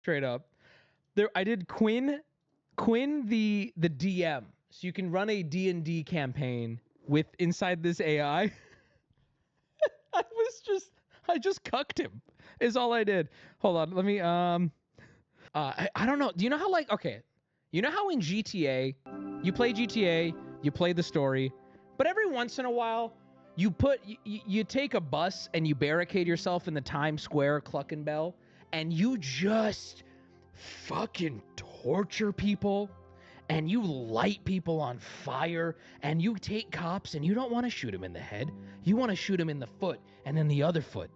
straight up. There, I did Quinn the DM, so you can run a D&D campaign with inside this AI. I just cucked him. Is all I did. Hold on, let me I don't know. Do you know how you know how in GTA, you play GTA, you play the story, but every once in a while, you take a bus and you barricade yourself in the Times Square Cluckenbell, and you just fucking torture people, and you light people on fire, and you take cops and you don't want to shoot them in the head. You want to shoot them in the foot and then the other foot.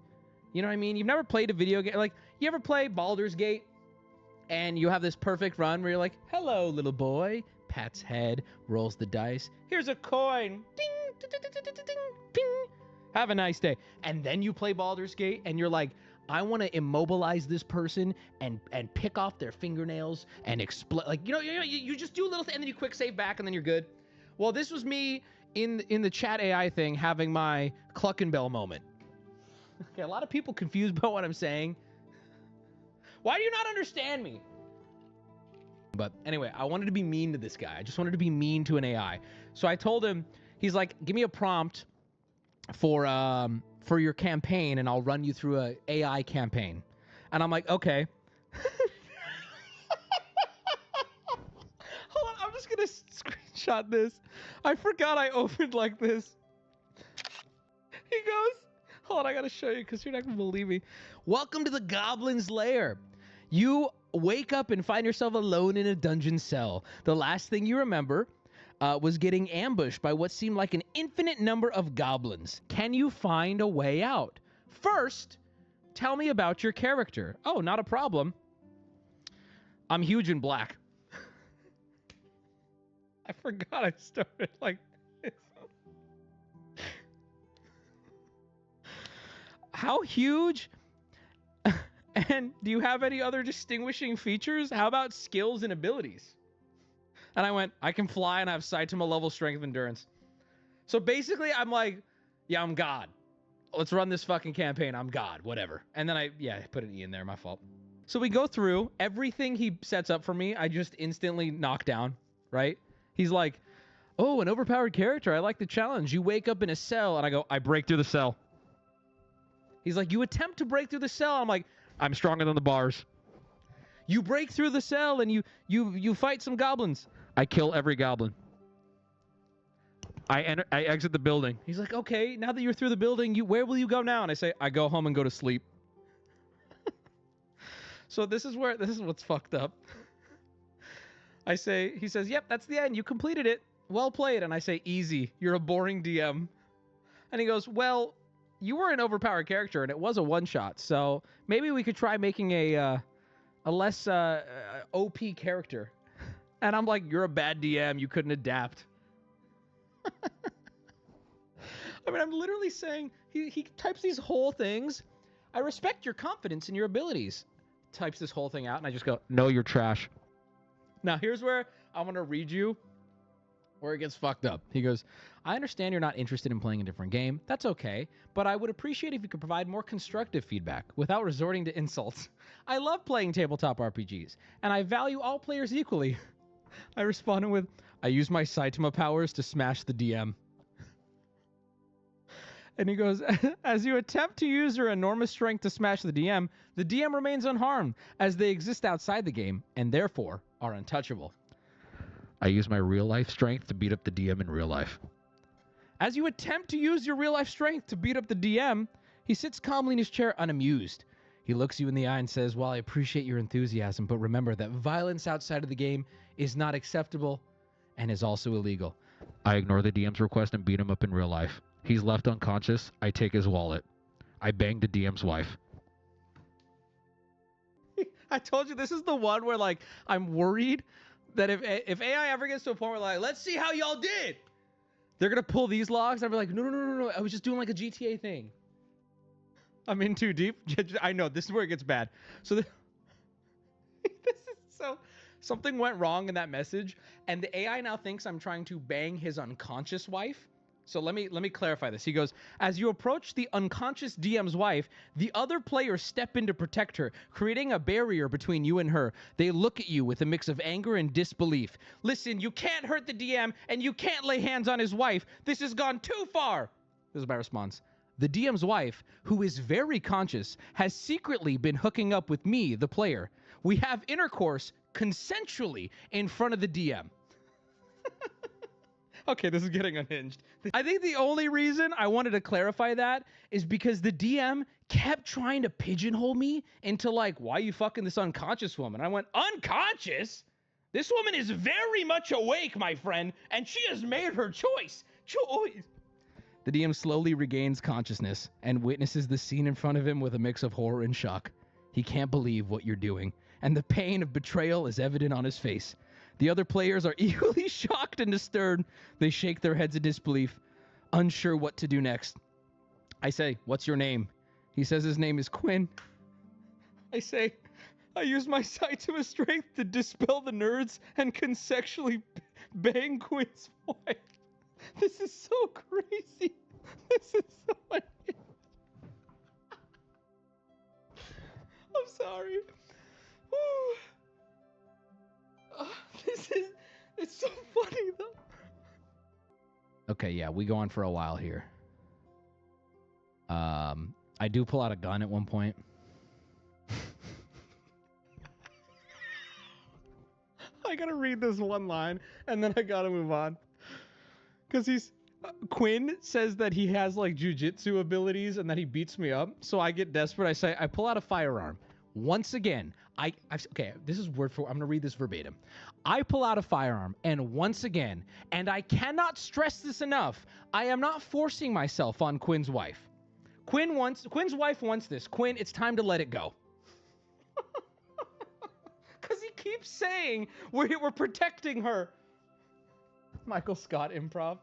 You know what I mean? You've never played a video game. Like, you ever play Baldur's Gate? And you have this perfect run where you're like, hello, little boy. Pats head, rolls the dice. Here's a coin. Ding, ding, ding, ding, ding, ding, ding. Have a nice day. And then you play Baldur's Gate and you're like, I want to immobilize this person and pick off their fingernails and explode. Like, you just do a little thing and then you quick save back and then you're good. Well, this was me in the chat AI thing having my Cluckenbell moment. Okay, a lot of people confused about what I'm saying. Why do you not understand me? But anyway, I wanted to be mean to this guy. I just wanted to be mean to an AI. So I told him, he's like, give me a prompt for your campaign and I'll run you through a AI campaign. And I'm like, okay. Hold on, I'm just gonna screenshot this. I forgot I opened like this. He goes, hold on, I gotta show you because you're not gonna believe me. Welcome to the Goblin's Lair. You wake up and find yourself alone in a dungeon cell. The last thing you remember was getting ambushed by what seemed like an infinite number of goblins. Can you find a way out? First, tell me about your character. Oh, not a problem. I'm huge and black. I forgot I started like this. How huge? And do you have any other distinguishing features? How about skills and abilities? And I went, I can fly and I have Saitama level strength endurance. So basically I'm like, yeah, I'm God. Let's run this fucking campaign. I'm God, whatever. And then I put an E in there, my fault. So we go through everything he sets up for me. I just instantly knock down, right? He's like, oh, an overpowered character. I like the challenge. You wake up in a cell. And I go, I break through the cell. He's like, you attempt to break through the cell. I'm like, I'm stronger than the bars. You break through the cell and you fight some goblins. I kill every goblin. I exit the building. He's like, okay, now that you're through the building, where will you go now? And I say, I go home and go to sleep. So this is what's fucked up. He says, yep, that's the end. You completed it. Well played. And I say, easy. You're a boring DM. And he goes, well, you were an overpowered character and it was a one-shot. So maybe we could try making a less OP character. And I'm like, you're a bad DM. You couldn't adapt. I mean, I'm literally saying, he types these whole things. I respect your confidence in your abilities. Types this whole thing out and I just go, no, you're trash. Now, here's where I'm going to read you where it gets fucked up. He goes, I understand you're not interested in playing a different game. That's okay, but I would appreciate if you could provide more constructive feedback without resorting to insults. I love playing tabletop RPGs, and I value all players equally. I responded with, I use my Saitama powers to smash the DM. And he goes, as you attempt to use your enormous strength to smash the DM remains unharmed, as they exist outside the game, and therefore are untouchable. I use my real-life strength to beat up the DM in real life. As you attempt to use your real-life strength to beat up the DM, he sits calmly in his chair unamused. He looks you in the eye and says, well, I appreciate your enthusiasm, but remember that violence outside of the game is not acceptable and is also illegal. I ignore the DM's request and beat him up in real life. He's left unconscious. I take his wallet. I bang the DM's wife. I told you this is the one where, like, I'm worried that if AI ever gets to a point where, like, let's see how y'all did, they're going to pull these logs. I'll be like, no. I was just doing, like, a GTA thing. I'm in too deep. I know. This is where it gets bad. So this is so... Something went wrong in that message, and the AI now thinks I'm trying to bang his unconscious wife. So let me clarify this. He goes, as you approach the unconscious DM's wife, the other players step in to protect her, creating a barrier between you and her. They look at you with a mix of anger and disbelief. Listen, you can't hurt the DM, and you can't lay hands on his wife. This has gone too far. This is my response. The DM's wife, who is very conscious, has secretly been hooking up with me, the player. We have intercourse consensually in front of the DM. Okay, this is getting unhinged. I think the only reason I wanted to clarify that is because the DM kept trying to pigeonhole me into like, why are you fucking this unconscious woman? I went, unconscious? This woman is very much awake, my friend, and she has made her choice. The DM slowly regains consciousness and witnesses the scene in front of him with a mix of horror and shock. He can't believe what you're doing, and the pain of betrayal is evident on his face. The other players are equally shocked and disturbed. They shake their heads in disbelief, unsure what to do next. I say, what's your name? He says his name is Quinn. I say, I use my sight of strength to dispel the nerds and consensually bang Quinn's wife. This is so crazy. This is so unhinged. I'm sorry. It's so funny though. Okay, yeah, we go on for a while here. I do pull out a gun at one point. I gotta read this one line and then I gotta move on. Because Quinn says that he has like jujitsu abilities and that he beats me up. So I get desperate. I say, I pull out a firearm. Once again, okay, this is word for, I'm going to read this verbatim. I pull out a firearm, and once again, and I cannot stress this enough, I am not forcing myself on Quinn's wife. Quinn's wife wants this. Quinn, it's time to let it go. Because he keeps saying we're protecting her. Michael Scott improv.